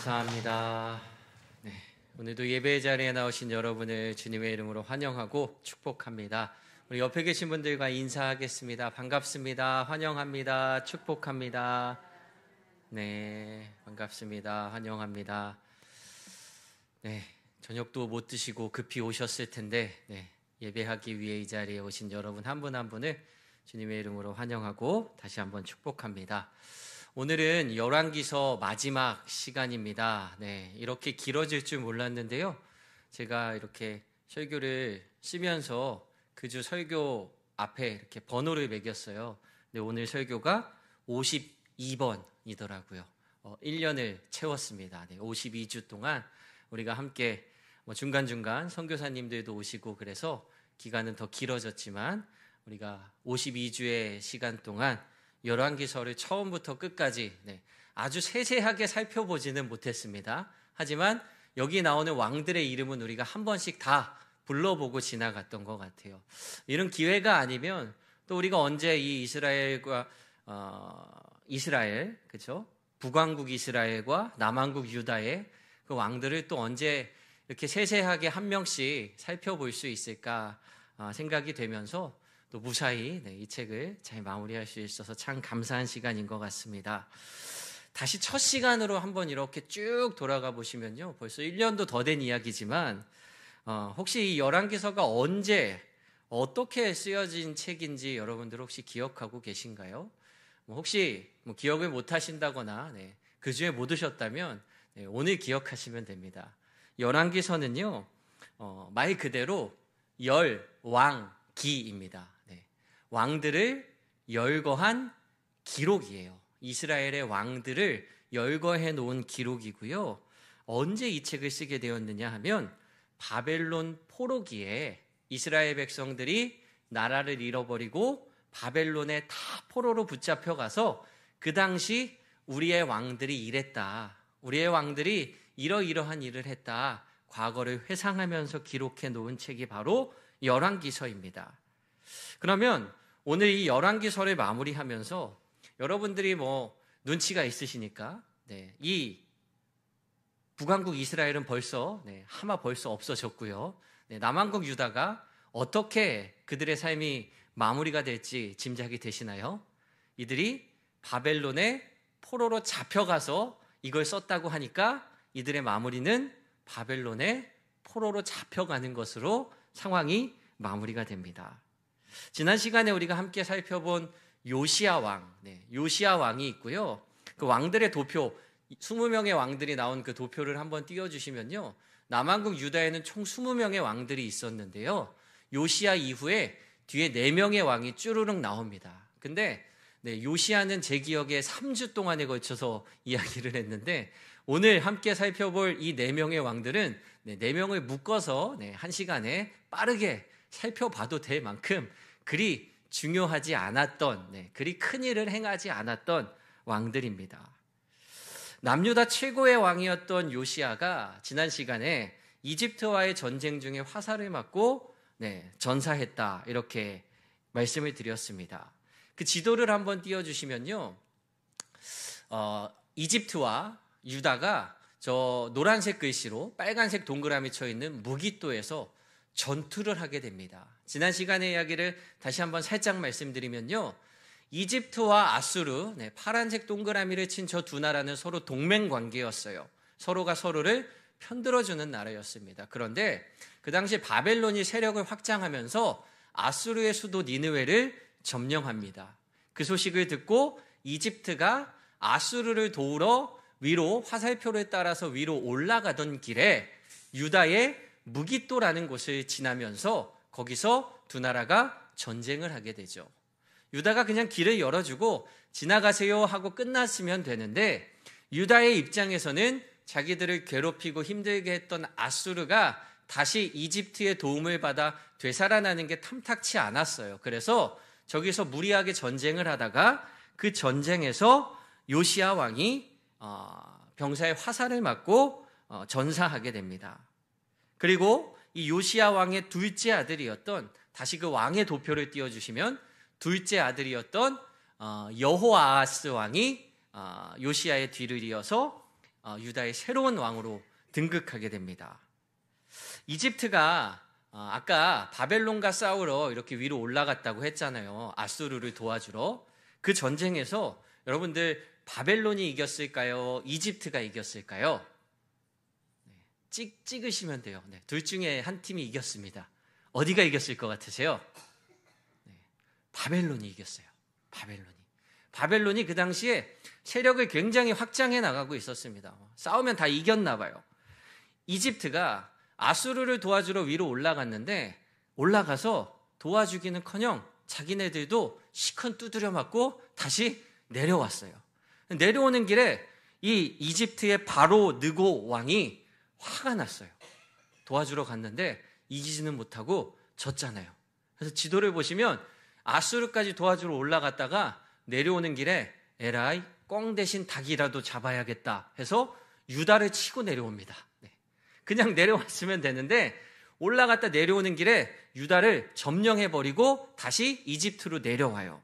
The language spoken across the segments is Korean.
감사합니다. 네, 오늘도 예배 자리에 나오신 여러분을 주님의 이름으로 환영하고 축복합니다. 우리 옆에 계신 분들과 인사하겠습니다. 반갑습니다. 환영합니다. 축복합니다. 네, 반갑습니다. 환영합니다. 네, 저녁도 못 드시고 급히 오셨을 텐데 예배하기 위해 이 자리에 오신 여러분 한 분 한 분을 주님의 이름으로 환영하고 다시 한번 축복합니다. 오늘은 열왕기서 마지막 시간입니다. 이렇게 길어질 줄 몰랐는데요. 제가 이렇게 설교를 쓰면서 그 주 설교 앞에 이렇게 번호를 매겼어요. 근데 오늘 설교가 52번이더라고요. 1년을 채웠습니다. 52주 동안 우리가 함께 중간중간 선교사님들도 오시고 그래서 기간은 더 길어졌지만 우리가 52주의 시간 동안 열왕기서를 처음부터 끝까지 아주 세세하게 살펴보지는 못했습니다. 하지만 여기 나오는 왕들의 이름은 우리가 한 번씩 다 불러보고 지나갔던 것 같아요. 이런 기회가 아니면 또 우리가 언제 이 이스라엘과 이스라엘, 그렇죠? 북왕국 이스라엘과 남왕국 유다의 그 왕들을 또 언제 이렇게 세세하게 한 명씩 살펴볼 수 있을까 생각이 되면서 또 무사히 이 책을 잘 마무리할 수 있어서 참 감사한 시간인 것 같습니다. 다시 첫 시간으로 한번 이렇게 쭉 돌아가 보시면요, 벌써 1년도 더 된 이야기지만 혹시 이 열왕기서가 언제 어떻게 쓰여진 책인지 여러분들 혹시 기억하고 계신가요? 혹시 기억을 못 하신다거나 그 주에 못 오셨다면 오늘 기억하시면 됩니다. 열왕기서는요, 말 그대로 열왕기입니다. 왕들을 열거한 기록이에요. 이스라엘의 왕들을 열거해 놓은 기록이고요. 언제 이 책을 쓰게 되었느냐 하면 바벨론 포로기에 이스라엘 백성들이 나라를 잃어버리고 바벨론에 다 포로로 붙잡혀가서 그 당시 우리의 왕들이 이랬다, 우리의 왕들이 이러이러한 일을 했다, 과거를 회상하면서 기록해 놓은 책이 바로 열왕기서입니다. 그러면 오늘 이 열왕기서를 마무리하면서 여러분들이 눈치가 있으시니까 이 북왕국 이스라엘은 벌써 벌써 없어졌고요. 남왕국 유다가 어떻게 그들의 삶이 마무리가 될지 짐작이 되시나요? 이들이 바벨론에 포로로 잡혀가서 이걸 썼다고 하니까 이들의 마무리는 바벨론에 포로로 잡혀가는 것으로 상황이 마무리가 됩니다. 지난 시간에 우리가 함께 살펴본 요시야 왕, 요시야 왕이 있고요. 그 왕들의 도표, 20명의 왕들이 나온 그 도표를 한번 띄워주시면요, 남왕국 유다에는 총 20명의 왕들이 있었는데요, 요시야 이후에 뒤에 4명의 왕이 쭈르륵 나옵니다. 근데 요시야는 제 기억에 3주 동안에 걸쳐서 이야기를 했는데, 오늘 함께 살펴볼 이 4명의 왕들은 4명을 묶어서 1시간에 빠르게 살펴봐도 될 만큼 그리 중요하지 않았던, 그리 큰 일을 행하지 않았던 왕들입니다. 남유다 최고의 왕이었던 요시야가 지난 시간에 이집트와의 전쟁 중에 화살을 맞고 전사했다, 이렇게 말씀을 드렸습니다. 그 지도를 한번 띄워주시면요, 이집트와 유다가 저 노란색 글씨로 빨간색 동그라미 쳐 있는 무기또에서 전투를 하게 됩니다. 지난 시간의 이야기를 다시 한번 살짝 말씀드리면요, 이집트와 아수르, 파란색 동그라미를 친 저 두 나라는 서로 동맹 관계였어요. 서로가 서로를 편들어주는 나라였습니다. 그런데 그 당시 바벨론이 세력을 확장하면서 아수르의 수도 니느웨를 점령합니다. 그 소식을 듣고 이집트가 아수르를 도우러 위로 화살표를 따라서 위로 올라가던 길에 유다의 무기또라는 곳을 지나면서 거기서 두 나라가 전쟁을 하게 되죠. 유다가 그냥 길을 열어주고 지나가세요 하고 끝났으면 되는데, 유다의 입장에서는 자기들을 괴롭히고 힘들게 했던 아수르가 다시 이집트의 도움을 받아 되살아나는 게 탐탁치 않았어요. 그래서 저기서 무리하게 전쟁을 하다가 그 전쟁에서 요시야 왕이 병사의 화살을 맞고 전사하게 됩니다. 그리고 이 요시야 왕의 둘째 아들이었던, 다시 그 왕의 도표를 띄워주시면 둘째 아들이었던 여호아하스 왕이 요시야의 뒤를 이어서 유다의 새로운 왕으로 등극하게 됩니다. 이집트가 아까 바벨론과 싸우러 이렇게 위로 올라갔다고 했잖아요. 아수르를 도와주러. 그 전쟁에서 여러분들 바벨론이 이겼을까요? 이집트가 이겼을까요? 찍으시면 돼요. 네, 둘 중에 한 팀이 이겼습니다. 어디가 이겼을 것 같으세요? 바벨론이 이겼어요. 바벨론이 그 당시에 세력을 굉장히 확장해 나가고 있었습니다. 싸우면 다 이겼나 봐요. 이집트가 아수르를 도와주러 위로 올라갔는데 올라가서 도와주기는커녕 자기네들도 시큰 두드려 맞고 다시 내려왔어요. 내려오는 길에 이 이집트의 바로 느고 왕이 화가 났어요. 도와주러 갔는데 이기지는 못하고 졌잖아요. 그래서 지도를 보시면 아수르까지 도와주러 올라갔다가 내려오는 길에 에라이 꿩 대신 닭이라도 잡아야겠다 해서 유다를 치고 내려옵니다. 그냥 내려왔으면 되는데 올라갔다 내려오는 길에 유다를 점령해버리고 다시 이집트로 내려와요.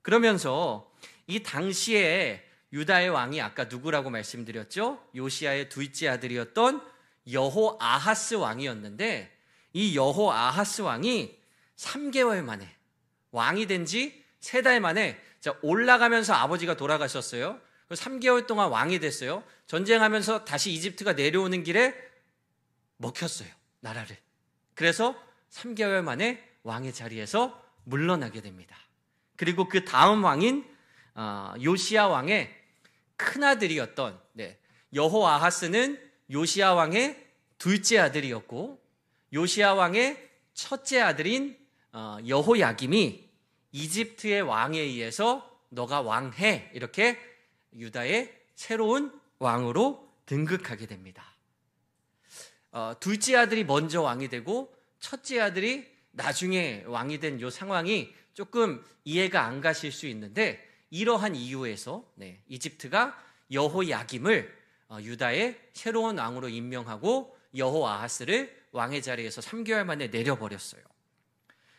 그러면서 이 당시에 유다의 왕이 아까 누구라고 말씀드렸죠? 요시야의 둘째 아들이었던 여호아하스 왕이었는데 이 여호아하스 왕이 3개월 만에 왕이 된 지 3달 만에 올라가면서 아버지가 돌아가셨어요. 3개월 동안 왕이 됐어요. 전쟁하면서 다시 이집트가 내려오는 길에 먹혔어요. 나라를. 그래서 3개월 만에 왕의 자리에서 물러나게 됩니다. 그리고 그 다음 왕인 요시야 왕의 큰아들이었던 여호아하스는 요시야 왕의 둘째 아들이었고 요시야 왕의 첫째 아들인 여호야김이 이집트의 왕에 의해서 너가 왕해 이렇게 유다의 새로운 왕으로 등극하게 됩니다. 둘째 아들이 먼저 왕이 되고 첫째 아들이 나중에 왕이 된 이 상황이 조금 이해가 안 가실 수 있는데 이러한 이유에서 이집트가 여호야김을 유다의 새로운 왕으로 임명하고 여호아하스를 왕의 자리에서 3개월 만에 내려버렸어요.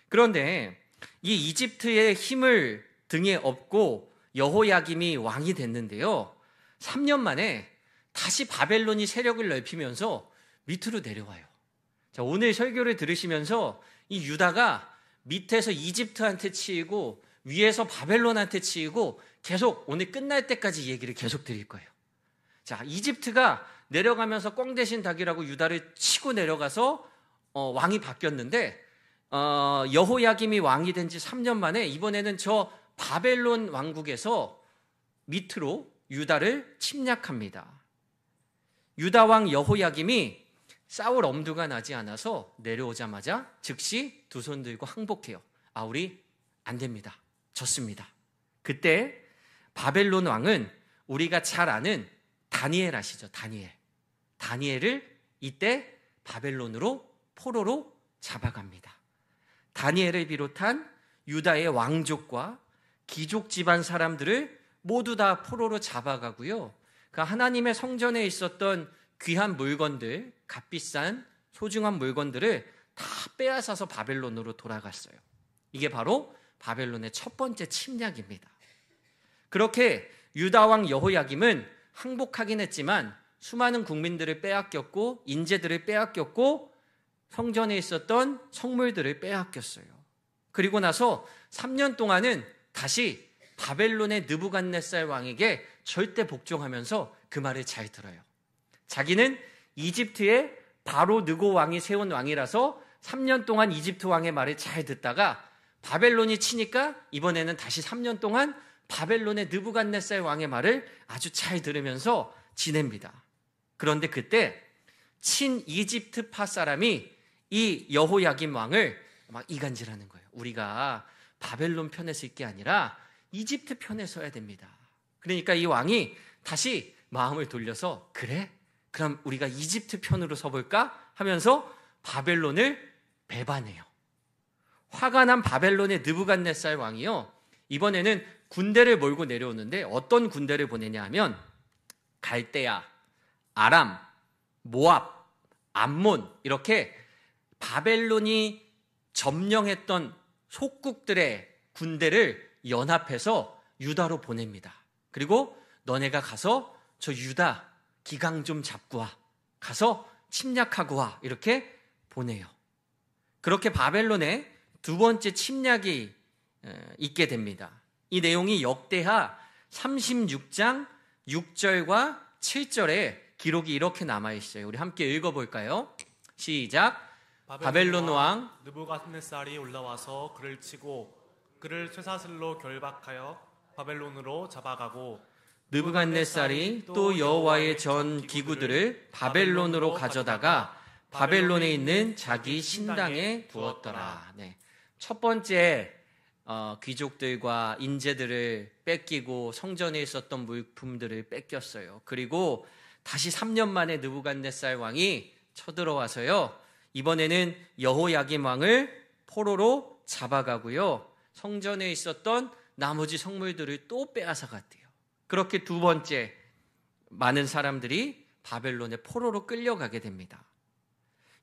그런데 이 이집트의 힘을 등에 업고 여호야김이 왕이 됐는데요. 3년 만에 다시 바벨론이 세력을 넓히면서 밑으로 내려와요. 자, 오늘 설교를 들으시면서 이 유다가 밑에서 이집트한테 치이고 위에서 바벨론한테 치이고 계속 오늘 끝날 때까지 얘기를 계속 드릴 거예요. 자, 이집트가 내려가면서 꿩 대신 닭이라고 유다를 치고 내려가서 왕이 바뀌었는데 여호야김이 왕이 된 지 3년 만에 이번에는 저 바벨론 왕국에서 밑으로 유다를 침략합니다. 유다 왕 여호야김이 싸울 엄두가 나지 않아서 내려오자마자 즉시 두 손 들고 항복해요. 우리 안 됩니다. 졌습니다. 그때 바벨론 왕은 우리가 잘 아는 다니엘 아시죠? 다니엘을 이때 바벨론으로 포로로 잡아갑니다. 다니엘을 비롯한 유다의 왕족과 귀족 집안 사람들을 모두 다 포로로 잡아가고요. 그 하나님의 성전에 있었던 귀한 물건들, 값비싼 소중한 물건들을 다 빼앗아서 바벨론으로 돌아갔어요. 이게 바로 바벨론의 첫 번째 침략입니다. 그렇게 유다 왕 여호야김은 항복하긴 했지만 수많은 국민들을 빼앗겼고 인재들을 빼앗겼고 성전에 있었던 성물들을 빼앗겼어요. 그리고 나서 3년 동안은 다시 바벨론의 느부갓네살 왕에게 절대 복종하면서 그 말을 잘 들어요. 자기는 이집트의 바로 느고 왕이 세운 왕이라서 3년 동안 이집트 왕의 말을 잘 듣다가 바벨론이 치니까 이번에는 다시 3년 동안 바벨론의 느부갓네살 왕의 말을 아주 잘 들으면서 지냅니다. 그런데 그때 친 이집트파 사람이 이 여호야김 왕을 막 이간질하는 거예요. 우리가 바벨론 편에 설 게 아니라 이집트 편에 서야 됩니다. 그러니까 이 왕이 다시 마음을 돌려서 그래? 그럼 우리가 이집트 편으로 서볼까? 하면서 바벨론을 배반해요. 화가 난 바벨론의 느부갓네살 왕이요. 이번에는 군대를 몰고 내려오는데 어떤 군대를 보내냐 하면 갈대아, 아람, 모압, 암몬 이렇게 바벨론이 점령했던 속국들의 군대를 연합해서 유다로 보냅니다. 그리고 너네가 가서 저 유다 기강 좀 잡고 와. 가서 침략하고 와. 이렇게 보내요. 그렇게 바벨론에 두 번째 침략이 있게 됩니다. 이 내용이 역대하 36장 6절과 7절에 기록이 이렇게 남아있어요. 우리 함께 읽어볼까요? 시작. 바벨론 왕 느부갓네살이 올라와서 그를 치고 그를 쇠사슬로 결박하여 바벨론으로 잡아가고 느부갓네살이 또 여호와의 전 기구들을 바벨론으로 가져다가 바벨론에 있는 자기 신당에 두었더라. 네. 첫 번째 귀족들과 인재들을 뺏기고 성전에 있었던 물품들을 뺏겼어요. 그리고 다시 3년 만에 느부갓네살 왕이 쳐들어와서요. 이번에는 여호야김 왕을 포로로 잡아가고요. 성전에 있었던 나머지 성물들을 또 빼앗아 갔대요. 그렇게 두 번째 많은 사람들이 바벨론의 포로로 끌려가게 됩니다.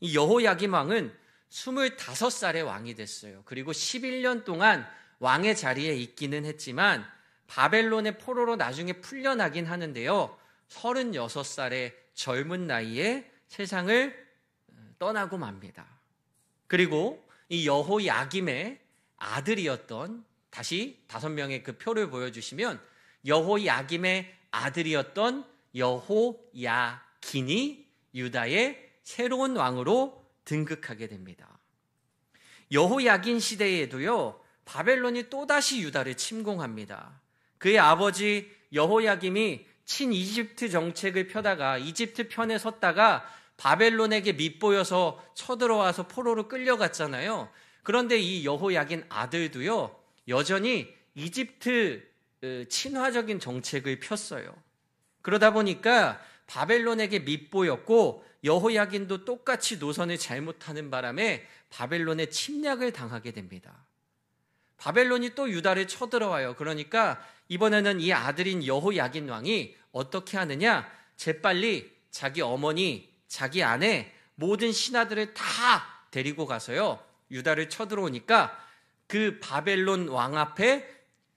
이 여호야김 왕은 25살의 왕이 됐어요. 그리고 11년 동안 왕의 자리에 있기는 했지만 바벨론의 포로로 나중에 풀려나긴 하는데요. 36살의 젊은 나이에 세상을 떠나고 맙니다. 그리고 이 여호야김의 아들이었던, 다시 5명의 그 표를 보여주시면 여호야김의 아들이었던 여호야긴이 유다의 새로운 왕으로 등극하게 됩니다. 여호야긴 시대에도요, 바벨론이 또다시 유다를 침공합니다. 그의 아버지 여호야김이 친이집트 정책을 펴다가 이집트 편에 섰다가 바벨론에게 밉보여서 쳐들어와서 포로로 끌려갔잖아요. 그런데 이 여호야긴 아들도요, 여전히 이집트 친화적인 정책을 폈어요. 그러다 보니까 바벨론에게 밉보였고 여호야긴도 똑같이 노선을 잘못하는 바람에 바벨론의 침략을 당하게 됩니다. 바벨론이 또 유다를 쳐들어와요. 그러니까 이번에는 이 아들인 여호야긴 왕이 어떻게 하느냐? 재빨리 자기 어머니, 자기 아내, 모든 신하들을 다 데리고 가서요. 유다를 쳐들어오니까 그 바벨론 왕 앞에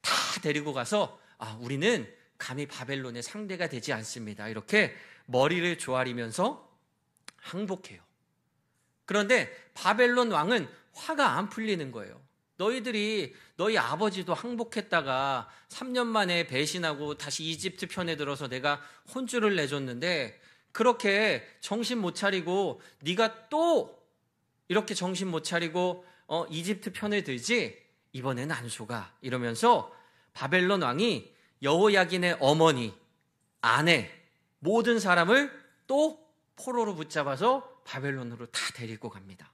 다 데리고 가서 우리는 감히 바벨론의 상대가 되지 않습니다. 이렇게 머리를 조아리면서 항복해요. 그런데 바벨론 왕은 화가 안 풀리는 거예요. 너희 아버지도 항복했다가 3년 만에 배신하고 다시 이집트 편에 들어서 내가 혼쭐을 내줬는데 그렇게 정신 못 차리고 네가 또 이렇게 정신 못 차리고 이집트 편을 들지? 이번에는 안 속아. 이러면서 바벨론 왕이 여호야긴의 어머니, 아내, 모든 사람을 또 포로로 붙잡아서 바벨론으로 다 데리고 갑니다.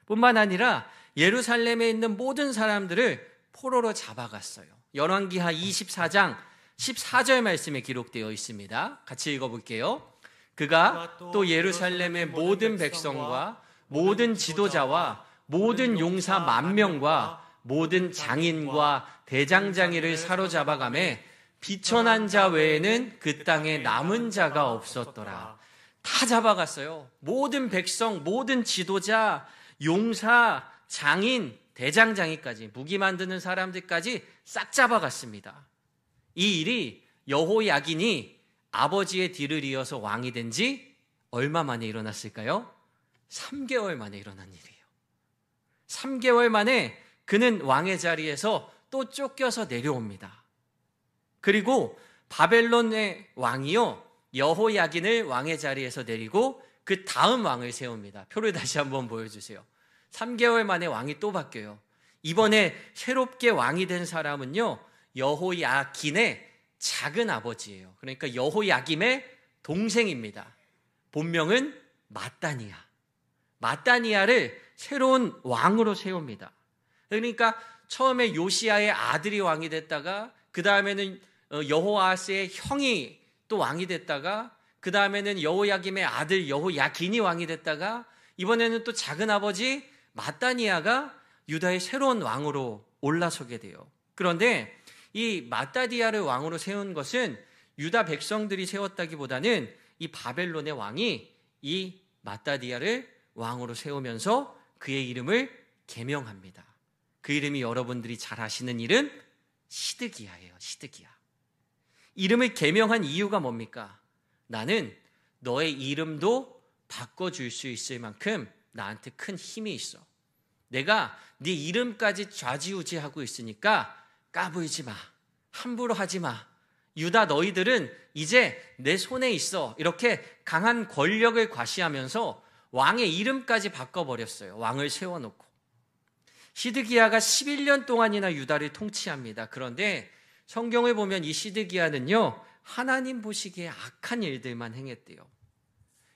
뿐만 아니라 예루살렘에 있는 모든 사람들을 포로로 잡아갔어요. 열왕기하 24장 14절 말씀에 기록되어 있습니다. 같이 읽어볼게요. 그가 또 예루살렘의 모든 백성과 모든 지도자와 모든 용사 10,000명과 모든 장인과 대장장이를 사로잡아가매 비천한 자 외에는 그 땅에 남은 자가 없었더라. 다 잡아갔어요. 모든 백성, 모든 지도자, 용사, 장인, 대장장이까지, 무기 만드는 사람들까지 싹 잡아갔습니다. 이 일이 여호야긴이 아버지의 뒤를 이어서 왕이 된 지 얼마 만에 일어났을까요? 3개월 만에 일어난 일이에요. 3개월 만에 그는 왕의 자리에서 또 쫓겨서 내려옵니다. 그리고 바벨론의 왕이요, 여호야긴을 왕의 자리에서 내리고 그 다음 왕을 세웁니다. 표를 다시 한번 보여주세요. 3개월 만에 왕이 또 바뀌어요. 이번에 새롭게 왕이 된 사람은요, 여호야긴의 작은 아버지예요. 그러니까 여호야김의 동생입니다. 본명은 마따니아. 마따니아를 새로운 왕으로 세웁니다. 그러니까 처음에 요시야의 아들이 왕이 됐다가 그 다음에는 여호아스의 형이 또 왕이 됐다가 그 다음에는 여호야김의 아들 여호야긴이 왕이 됐다가 이번에는 또 작은 아버지 마따니아가 유다의 새로운 왕으로 올라서게 돼요. 그런데 이 마따디아를 왕으로 세운 것은 유다 백성들이 세웠다기보다는 이 바벨론의 왕이 이 마따디아를 왕으로 세우면서 그의 이름을 계명합니다. 그 이름이 여러분들이 잘 아시는 이름 시드기야예요. 시드기야. 이름을 계명한 이유가 뭡니까? 나는 너의 이름도 바꿔줄 수 있을 만큼 나한테 큰 힘이 있어. 내가 네 이름까지 좌지우지하고 있으니까 까불지 마. 함부로 하지 마. 유다 너희들은 이제 내 손에 있어. 이렇게 강한 권력을 과시하면서 왕의 이름까지 바꿔버렸어요. 왕을 세워놓고. 시드기야가 11년 동안이나 유다를 통치합니다. 그런데 성경을 보면 이 시드기야는요, 하나님 보시기에 악한 일들만 행했대요.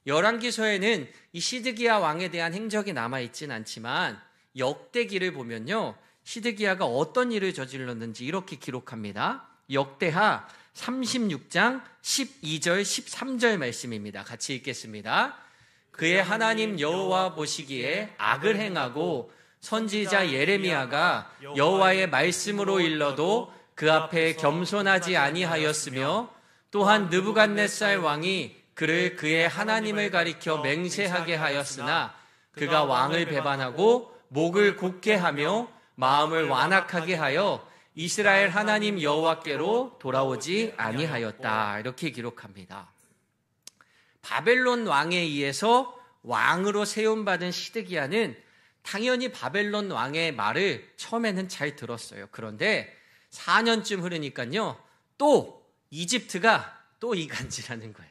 열왕기서에는 이 시드기야 왕에 대한 행적이 남아있진 않지만 역대기를 보면요, 시드기야가 어떤 일을 저질렀는지 이렇게 기록합니다. 역대하 36장 12절 13절 말씀입니다. 같이 읽겠습니다. 그의 하나님 여호와 보시기에 악을 행하고 선지자 예레미야가 여호와의 말씀으로 일러도 그 앞에 겸손하지 아니하였으며 또한 느부갓네살 왕이 그를 그의 하나님을 가리켜 맹세하게 하였으나 그가 왕을 배반하고 목을 굳게 하며 마음을 완악하게 하여 이스라엘 하나님 여호와께로 돌아오지 아니하였다. 이렇게 기록합니다. 바벨론 왕에 의해서 왕으로 세움받은 시드기야는 당연히 바벨론 왕의 말을 처음에는 잘 들었어요. 그런데 4년쯤 흐르니까요, 또 이집트가 또 이간질하는 거예요.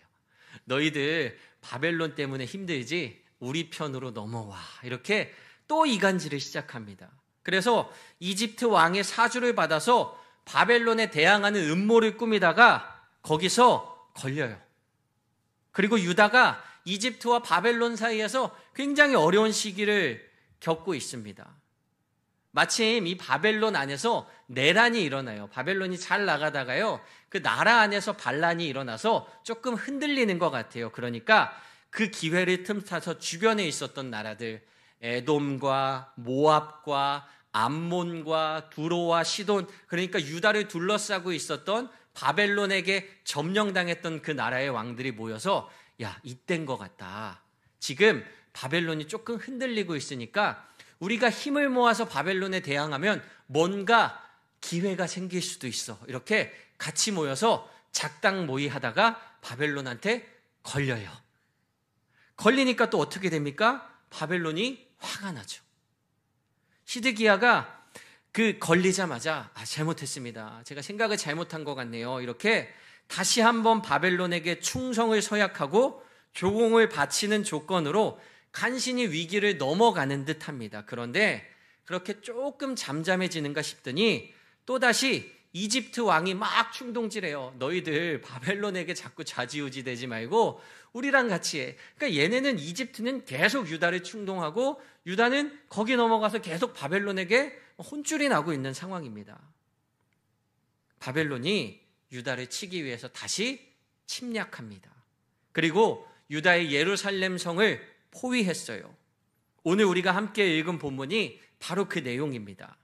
너희들 바벨론 때문에 힘들지? 우리 편으로 넘어와. 이렇게 또 이간질을 시작합니다. 그래서 이집트 왕의 사주를 받아서 바벨론에 대항하는 음모를 꾸미다가 거기서 걸려요. 그리고 유다가 이집트와 바벨론 사이에서 굉장히 어려운 시기를 겪고 있습니다. 마침 이 바벨론 안에서 내란이 일어나요. 바벨론이 잘 나가다가요, 그 나라 안에서 반란이 일어나서 조금 흔들리는 것 같아요. 그러니까 그 기회를 틈타서 주변에 있었던 나라들, 에돔과 모압과 암몬과 두로와 시돈, 그러니까 유다를 둘러싸고 있었던 바벨론에게 점령당했던 그 나라의 왕들이 모여서, 야, 이때인 것 같다. 지금 바벨론이 조금 흔들리고 있으니까 우리가 힘을 모아서 바벨론에 대항하면 뭔가 기회가 생길 수도 있어. 이렇게 같이 모여서 작당 모의하다가 바벨론한테 걸려요. 걸리니까 또 어떻게 됩니까? 바벨론이 화가 나죠. 시드기야가 그 걸리자마자 잘못했습니다. 제가 생각을 잘못한 것 같네요. 이렇게 다시 한번 바벨론에게 충성을 서약하고 조공을 바치는 조건으로 간신히 위기를 넘어가는 듯합니다. 그런데 그렇게 조금 잠잠해지는가 싶더니 또다시 이집트 왕이 막 충동질해요. 너희들 바벨론에게 자꾸 좌지우지 되지 말고 우리랑 같이 해. 그러니까 얘네는, 이집트는 계속 유다를 충동하고 유다는 거기 넘어가서 계속 바벨론에게 혼쭐이 나고 있는 상황입니다. 바벨론이 유다를 치기 위해서 다시 침략합니다. 그리고 유다의 예루살렘 성을 포위했어요. 오늘 우리가 함께 읽은 본문이 바로 그 내용입니다.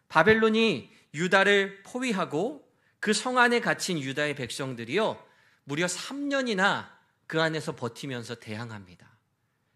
바벨론이 유다를 포위하고 그 성 안에 갇힌 유다의 백성들이요, 무려 3년이나 그 안에서 버티면서 대항합니다.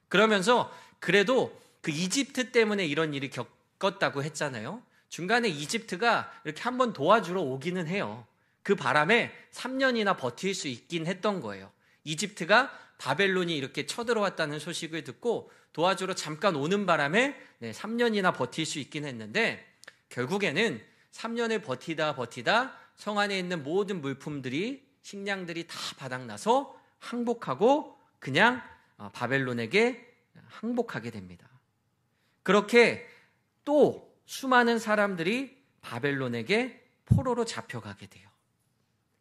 그러면서 그래도 그 이집트 때문에 이런 일이 겪었다고 했잖아요. 중간에 이집트가 이렇게 한번 도와주러 오기는 해요. 그 바람에 3년이나 버틸 수 있긴 했던 거예요. 이집트가 바벨론이 이렇게 쳐들어왔다는 소식을 듣고 도와주러 잠깐 오는 바람에 3년이나 버틸 수 있긴 했는데, 결국에는 3년을 버티다 성 안에 있는 모든 물품들이, 식량들이 다 바닥나서 항복하고 그냥 바벨론에게 항복하게 됩니다. 그렇게 또 수많은 사람들이 바벨론에게 포로로 잡혀가게 돼요.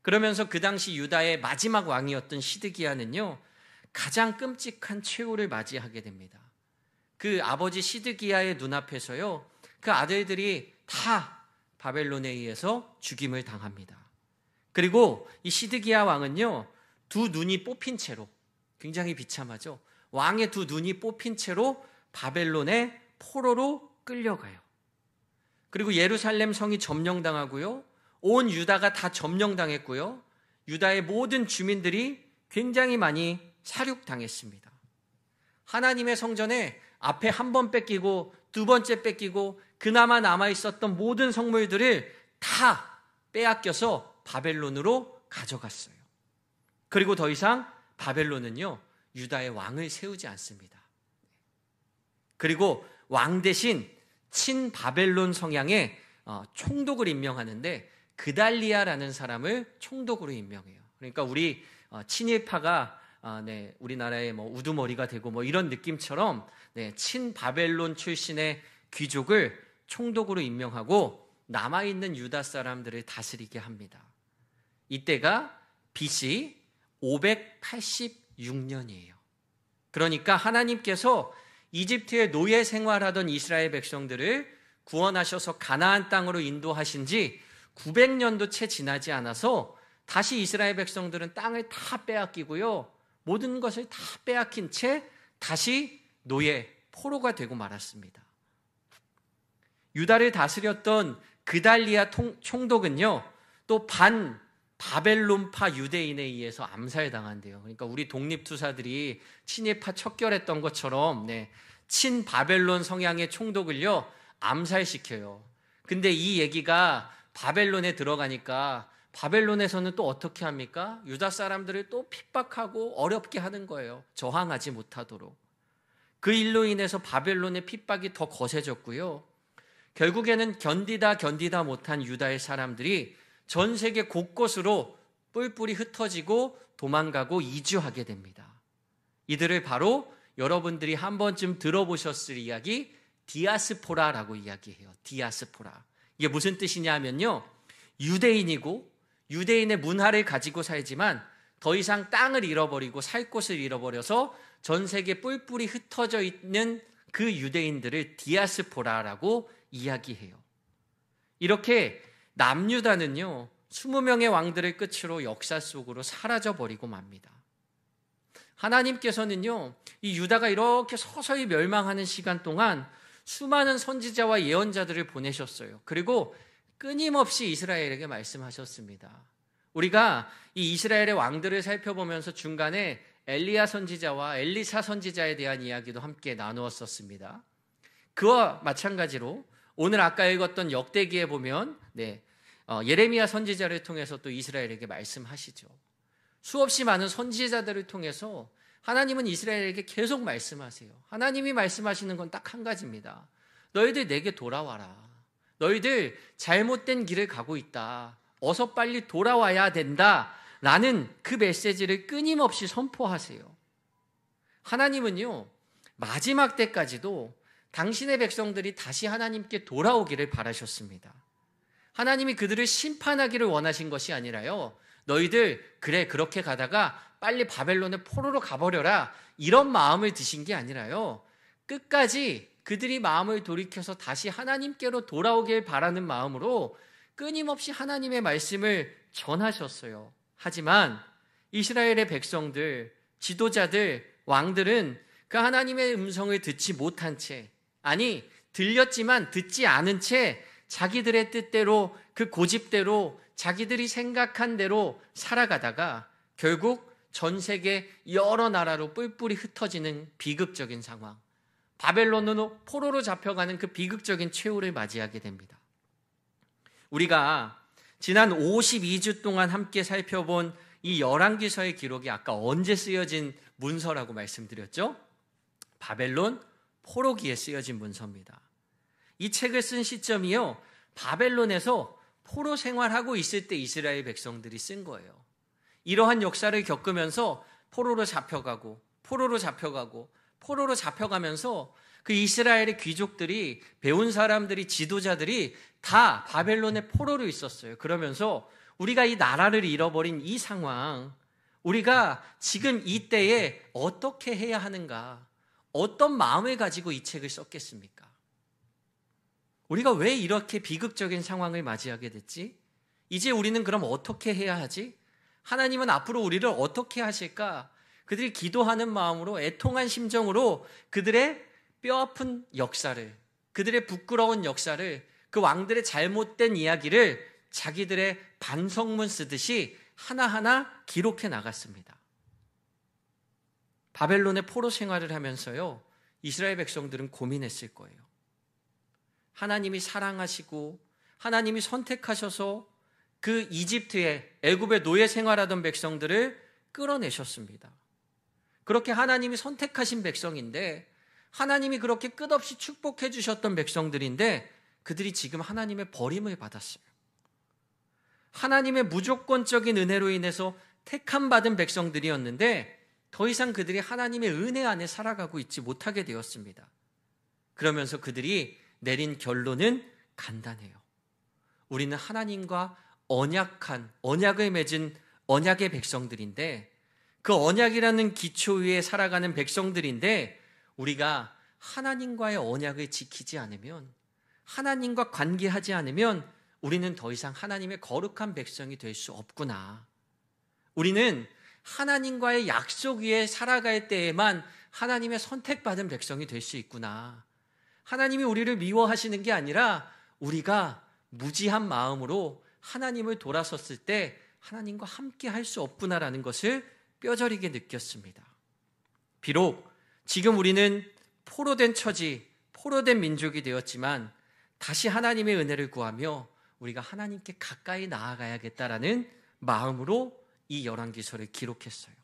그러면서 그 당시 유다의 마지막 왕이었던 시드기야는요, 가장 끔찍한 최후를 맞이하게 됩니다. 그 아버지 시드기야의 눈앞에서요, 그 아들들이 다 바벨론에 의해서 죽임을 당합니다. 그리고 이 시드기야 왕은요, 두 눈이 뽑힌 채로, 굉장히 비참하죠. 왕의 두 눈이 뽑힌 채로 바벨론의 포로로 끌려가요. 그리고 예루살렘 성이 점령당하고요, 온 유다가 다 점령당했고요, 유다의 모든 주민들이 굉장히 많이 살육당했습니다. 하나님의 성전에 앞에 한 번 뺏기고 두 번째 뺏기고 그나마 남아있었던 모든 성물들을 다 빼앗겨서 바벨론으로 가져갔어요. 그리고 더 이상 바벨론은요, 유다의 왕을 세우지 않습니다. 그리고 왕 대신 친바벨론 성향의 총독을 임명하는데 그달리아라는 사람을 총독으로 임명해요. 그러니까 우리 친일파가 우리나라의 우두머리가 되고 이런 느낌처럼 친바벨론 출신의 귀족을 총독으로 임명하고 남아있는 유다 사람들을 다스리게 합니다. 이때가 BC 586년이에요. 그러니까 하나님께서 이집트의 노예 생활하던 이스라엘 백성들을 구원하셔서 가나안 땅으로 인도하신 지 900년도 채 지나지 않아서 다시 이스라엘 백성들은 땅을 다 빼앗기고요. 모든 것을 다 빼앗긴 채 다시 노예, 포로가 되고 말았습니다. 유다를 다스렸던 그달리아 총독은요, 또 바벨론파 유대인에 의해서 암살당한대요. 그러니까 우리 독립투사들이 친일파 척결했던 것처럼 친바벨론 성향의 총독을요, 암살시켜요. 근데 이 얘기가 바벨론에 들어가니까 바벨론에서는 또 어떻게 합니까? 유다 사람들을 또 핍박하고 어렵게 하는 거예요. 저항하지 못하도록. 그 일로 인해서 바벨론의 핍박이 더 거세졌고요. 결국에는 견디다 못한 유다의 사람들이 전 세계 곳곳으로 뿔뿔이 흩어지고 도망가고 이주하게 됩니다. 이들을 바로 여러분들이 한 번쯤 들어보셨을 이야기, 디아스포라라고 이야기해요. 디아스포라. 이게 무슨 뜻이냐 하면요, 유대인이고 유대인의 문화를 가지고 살지만 더 이상 땅을 잃어버리고 살 곳을 잃어버려서 전 세계 뿔뿔이 흩어져 있는 그 유대인들을 디아스포라라고 이야기해요. 이렇게 남유다는요, 20명의 왕들을 끝으로 역사 속으로 사라져버리고 맙니다. 하나님께서는요, 이 유다가 이렇게 서서히 멸망하는 시간 동안 수많은 선지자와 예언자들을 보내셨어요. 그리고 끊임없이 이스라엘에게 말씀하셨습니다. 우리가 이 이스라엘의 왕들을 살펴보면서 중간에 엘리야 선지자와 엘리사 선지자에 대한 이야기도 함께 나누었었습니다. 그와 마찬가지로 오늘 아까 읽었던 역대기에 보면 예레미야 선지자를 통해서 또 이스라엘에게 말씀하시죠. 수없이 많은 선지자들을 통해서 하나님은 이스라엘에게 계속 말씀하세요. 하나님이 말씀하시는 건 딱 한 가지입니다. 너희들 내게 돌아와라. 너희들 잘못된 길을 가고 있다. 어서 빨리 돌아와야 된다. 라는 그 메시지를 끊임없이 선포하세요. 하나님은요, 마지막 때까지도 당신의 백성들이 다시 하나님께 돌아오기를 바라셨습니다. 하나님이 그들을 심판하기를 원하신 것이 아니라요, 너희들 그래 그렇게 가다가 빨리 바벨론의 포로로 가버려라, 이런 마음을 드신 게 아니라요, 끝까지 그들이 마음을 돌이켜서 다시 하나님께로 돌아오길 바라는 마음으로 끊임없이 하나님의 말씀을 전하셨어요. 하지만 이스라엘의 백성들, 지도자들, 왕들은 그 하나님의 음성을 듣지 못한 채, 아니 들렸지만 듣지 않은 채 자기들의 뜻대로, 그 고집대로, 자기들이 생각한 대로 살아가다가 결국 전 세계 여러 나라로 뿔뿔이 흩어지는 비극적인 상황, 바벨론으로 포로로 잡혀가는 그 비극적인 최후를 맞이하게 됩니다. 우리가 지난 52주 동안 함께 살펴본 이 열왕기서의 기록이 아까 언제 쓰여진 문서라고 말씀드렸죠? 바벨론 포로기에 쓰여진 문서입니다. 이 책을 쓴 시점이요, 바벨론에서 포로 생활하고 있을 때 이스라엘 백성들이 쓴 거예요. 이러한 역사를 겪으면서 포로로 잡혀가면서 그 이스라엘의 귀족들이, 배운 사람들이, 지도자들이 다 바벨론의 포로로 있었어요. 그러면서 우리가 이 나라를 잃어버린 이 상황, 우리가 지금 이때에 어떻게 해야 하는가, 어떤 마음을 가지고 이 책을 썼겠습니까? 우리가 왜 이렇게 비극적인 상황을 맞이하게 됐지? 이제 우리는 그럼 어떻게 해야 하지? 하나님은 앞으로 우리를 어떻게 하실까? 그들이 기도하는 마음으로, 애통한 심정으로 그들의 뼈아픈 역사를, 그들의 부끄러운 역사를, 그 왕들의 잘못된 이야기를 자기들의 반성문 쓰듯이 하나하나 기록해 나갔습니다. 바벨론의 포로 생활을 하면서요, 이스라엘 백성들은 고민했을 거예요. 하나님이 사랑하시고 하나님이 선택하셔서 그 이집트에, 애굽에 노예 생활하던 백성들을 끌어내셨습니다. 그렇게 하나님이 선택하신 백성인데, 하나님이 그렇게 끝없이 축복해 주셨던 백성들인데, 그들이 지금 하나님의 버림을 받았어요. 하나님의 무조건적인 은혜로 인해서 택함 받은 백성들이었는데, 더 이상 그들이 하나님의 은혜 안에 살아가고 있지 못하게 되었습니다. 그러면서 그들이 내린 결론은 간단해요. 우리는 하나님과 언약을 맺은 언약의 백성들인데, 그 언약이라는 기초 위에 살아가는 백성들인데, 우리가 하나님과의 언약을 지키지 않으면, 하나님과 관계하지 않으면 우리는 더 이상 하나님의 거룩한 백성이 될 수 없구나. 우리는 하나님과의 약속 위에 살아갈 때에만 하나님의 선택받은 백성이 될 수 있구나. 하나님이 우리를 미워하시는 게 아니라 우리가 무지한 마음으로 하나님을 돌아섰을 때 하나님과 함께 할 수 없구나라는 것을 뼈저리게 느꼈습니다. 비록 지금 우리는 포로된 처지, 포로된 민족이 되었지만 다시 하나님의 은혜를 구하며 우리가 하나님께 가까이 나아가야겠다라는 마음으로 이 열왕기서를 기록했어요.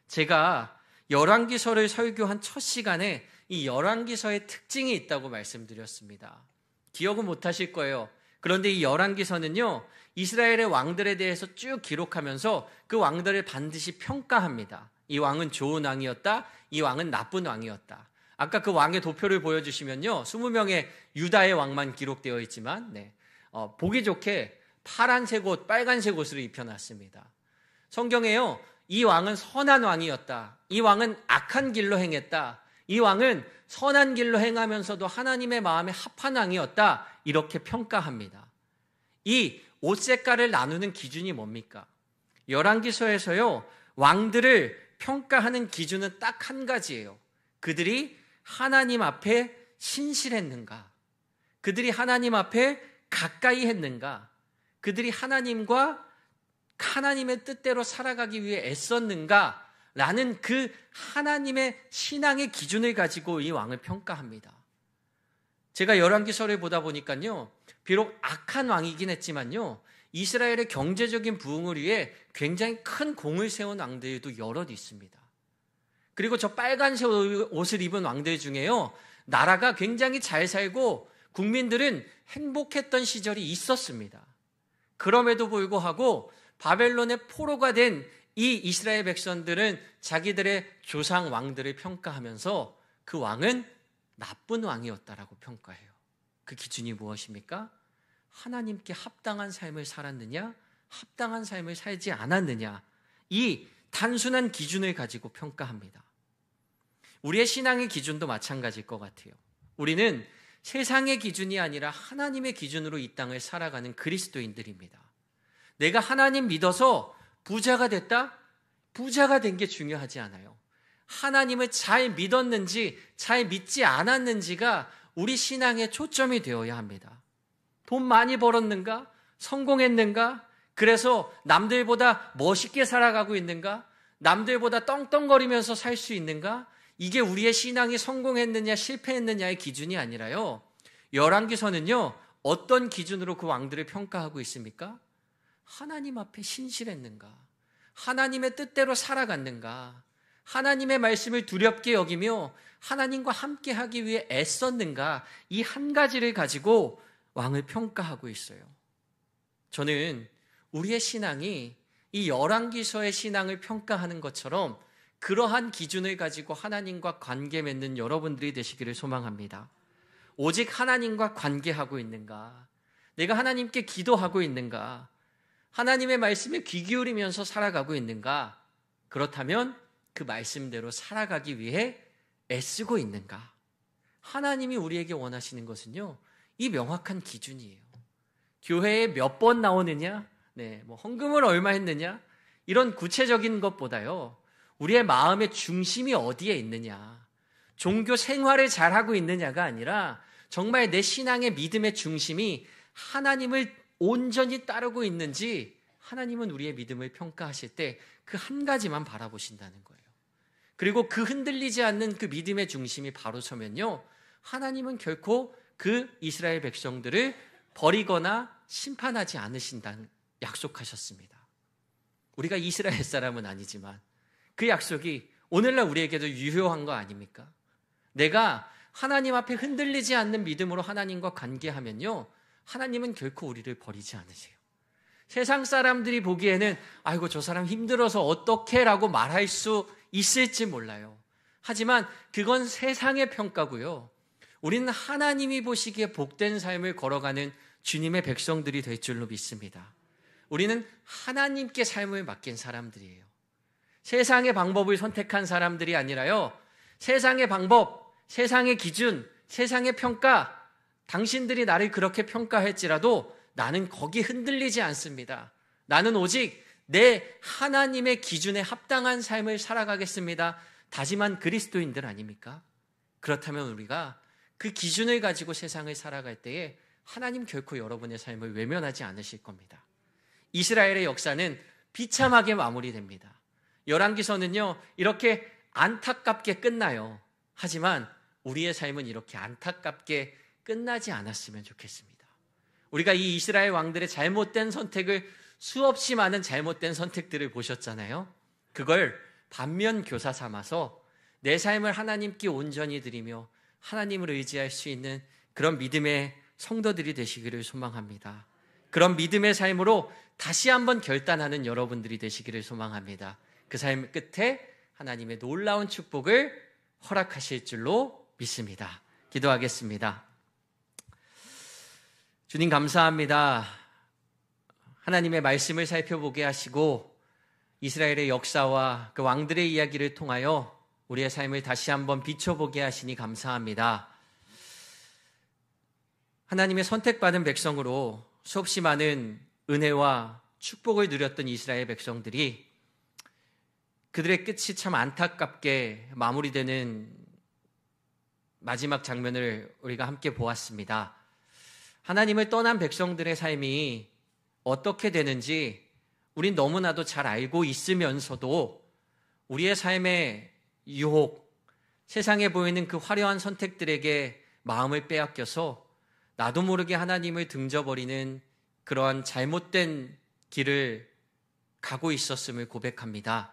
제가 열왕기서를 설교한 첫 시간에 이 열왕기서의 특징이 있다고 말씀드렸습니다. 기억은 못하실 거예요. 그런데 이 열왕기서는요, 이스라엘의 왕들에 대해서 쭉 기록하면서 그 왕들을 반드시 평가합니다. 이 왕은 좋은 왕이었다, 이 왕은 나쁜 왕이었다. 아까 그 왕의 도표를 보여주시면요, 20명의 유다의 왕만 기록되어 있지만 보기 좋게 파란색 옷, 빨간색 옷을 입혀놨습니다. 성경에요, 이 왕은 선한 왕이었다, 이 왕은 악한 길로 행했다, 이 왕은 선한 길로 행하면서도 하나님의 마음에 합한 왕이었다, 이렇게 평가합니다. 이 옷 색깔을 나누는 기준이 뭡니까? 열왕기서에서요, 왕들을 평가하는 기준은 딱 한 가지예요. 그들이 하나님 앞에 신실했는가? 그들이 하나님 앞에 가까이 했는가? 그들이 하나님과 하나님의 뜻대로 살아가기 위해 애썼는가? 라는 그 하나님의 신앙의 기준을 가지고 이 왕을 평가합니다. 제가 열왕기서를 보다 보니까요, 비록 악한 왕이긴 했지만요, 이스라엘의 경제적인 부흥을 위해 굉장히 큰 공을 세운 왕들도 여럿 있습니다. 그리고 저 빨간색 옷을 입은 왕들 중에요, 나라가 굉장히 잘 살고 국민들은 행복했던 시절이 있었습니다. 그럼에도 불구하고 바벨론의 포로가 된 이 이스라엘 백성들은 자기들의 조상 왕들을 평가하면서 그 왕은 나쁜 왕이었다라고 평가해요. 그 기준이 무엇입니까? 하나님께 합당한 삶을 살았느냐, 합당한 삶을 살지 않았느냐, 이 단순한 기준을 가지고 평가합니다. 우리의 신앙의 기준도 마찬가지일 것 같아요. 우리는 세상의 기준이 아니라 하나님의 기준으로 이 땅을 살아가는 그리스도인들입니다. 내가 하나님 믿어서 부자가 됐다? 부자가 된 게 중요하지 않아요. 하나님을 잘 믿었는지 잘 믿지 않았는지가 우리 신앙의 초점이 되어야 합니다. 돈 많이 벌었는가? 성공했는가? 그래서 남들보다 멋있게 살아가고 있는가? 남들보다 떵떵거리면서 살 수 있는가? 이게 우리의 신앙이 성공했느냐 실패했느냐의 기준이 아니라요, 열왕기서는요, 어떤 기준으로 그 왕들을 평가하고 있습니까? 하나님 앞에 신실했는가? 하나님의 뜻대로 살아갔는가? 하나님의 말씀을 두렵게 여기며 하나님과 함께하기 위해 애썼는가? 이 한 가지를 가지고 왕을 평가하고 있어요. 저는 우리의 신앙이 이 열왕기서의 신앙을 평가하는 것처럼 그러한 기준을 가지고 하나님과 관계 맺는 여러분들이 되시기를 소망합니다. 오직 하나님과 관계하고 있는가? 내가 하나님께 기도하고 있는가? 하나님의 말씀에 귀 기울이면서 살아가고 있는가? 그렇다면 그 말씀대로 살아가기 위해 애쓰고 있는가? 하나님이 우리에게 원하시는 것은요, 이 명확한 기준이에요. 교회에 몇 번 나오느냐, 헌금을 얼마 했느냐, 이런 구체적인 것보다요, 우리의 마음의 중심이 어디에 있느냐, 종교 생활을 잘하고 있느냐가 아니라 정말 내 신앙의 믿음의 중심이 하나님을 온전히 따르고 있는지, 하나님은 우리의 믿음을 평가하실 때 그 한 가지만 바라보신다는 거예요. 그리고 그 흔들리지 않는 그 믿음의 중심이 바로 서면요, 하나님은 결코 그 이스라엘 백성들을 버리거나 심판하지 않으신다는 약속하셨습니다. 우리가 이스라엘 사람은 아니지만 그 약속이 오늘날 우리에게도 유효한 거 아닙니까? 내가 하나님 앞에 흔들리지 않는 믿음으로 하나님과 관계하면요, 하나님은 결코 우리를 버리지 않으세요. 세상 사람들이 보기에는 아이고 저 사람 힘들어서 어떻게 라고 말할 수 있을지 몰라요. 하지만 그건 세상의 평가고요. 우리는 하나님이 보시기에 복된 삶을 걸어가는 주님의 백성들이 될 줄로 믿습니다. 우리는 하나님께 삶을 맡긴 사람들이에요. 세상의 방법을 선택한 사람들이 아니라요, 세상의 방법, 세상의 기준, 세상의 평가, 당신들이 나를 그렇게 평가할지라도 나는 거기 흔들리지 않습니다. 나는 오직 내 하나님의 기준에 합당한 삶을 살아가겠습니다. 다짐한 그리스도인들 아닙니까? 그렇다면 우리가 그 기준을 가지고 세상을 살아갈 때에 하나님 결코 여러분의 삶을 외면하지 않으실 겁니다. 이스라엘의 역사는 비참하게 마무리됩니다. 열왕기서는요, 이렇게 안타깝게 끝나요. 하지만 우리의 삶은 이렇게 안타깝게 끝나지 않았으면 좋겠습니다. 우리가 이 이스라엘 왕들의 잘못된 선택을, 수없이 많은 잘못된 선택들을 보셨잖아요. 그걸 반면 교사 삼아서 내 삶을 하나님께 온전히 드리며 하나님을 의지할 수 있는 그런 믿음의 성도들이 되시기를 소망합니다. 그런 믿음의 삶으로 다시 한번 결단하는 여러분들이 되시기를 소망합니다. 그 삶 끝에 하나님의 놀라운 축복을 허락하실 줄로 믿습니다. 기도하겠습니다. 주님 감사합니다. 하나님의 말씀을 살펴보게 하시고 이스라엘의 역사와 그 왕들의 이야기를 통하여 우리의 삶을 다시 한번 비춰보게 하시니 감사합니다. 하나님의 선택받은 백성으로 수없이 많은 은혜와 축복을 누렸던 이스라엘 백성들이 그들의 끝이 참 안타깝게 마무리되는 마지막 장면을 우리가 함께 보았습니다. 하나님을 떠난 백성들의 삶이 어떻게 되는지 우린 너무나도 잘 알고 있으면서도 우리의 삶의 유혹, 세상에 보이는 그 화려한 선택들에게 마음을 빼앗겨서 나도 모르게 하나님을 등져버리는 그러한 잘못된 길을 가고 있었음을 고백합니다.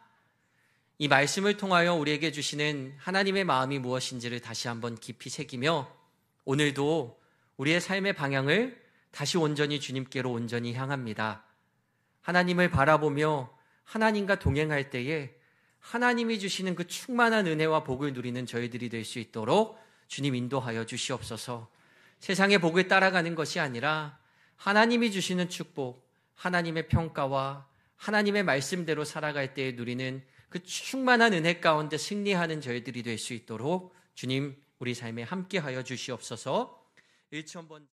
이 말씀을 통하여 우리에게 주시는 하나님의 마음이 무엇인지를 다시 한번 깊이 새기며 오늘도 우리의 삶의 방향을 다시 온전히 주님께로 온전히 향합니다. 하나님을 바라보며 하나님과 동행할 때에 하나님이 주시는 그 충만한 은혜와 복을 누리는 저희들이 될 수 있도록 주님 인도하여 주시옵소서. 세상의 복을 따라가는 것이 아니라 하나님이 주시는 축복, 하나님의 평가와 하나님의 말씀대로 살아갈 때에 누리는 그 충만한 은혜 가운데 승리하는 저희들이 될 수 있도록 주님 우리 삶에 함께하여 주시옵소서. 1,000번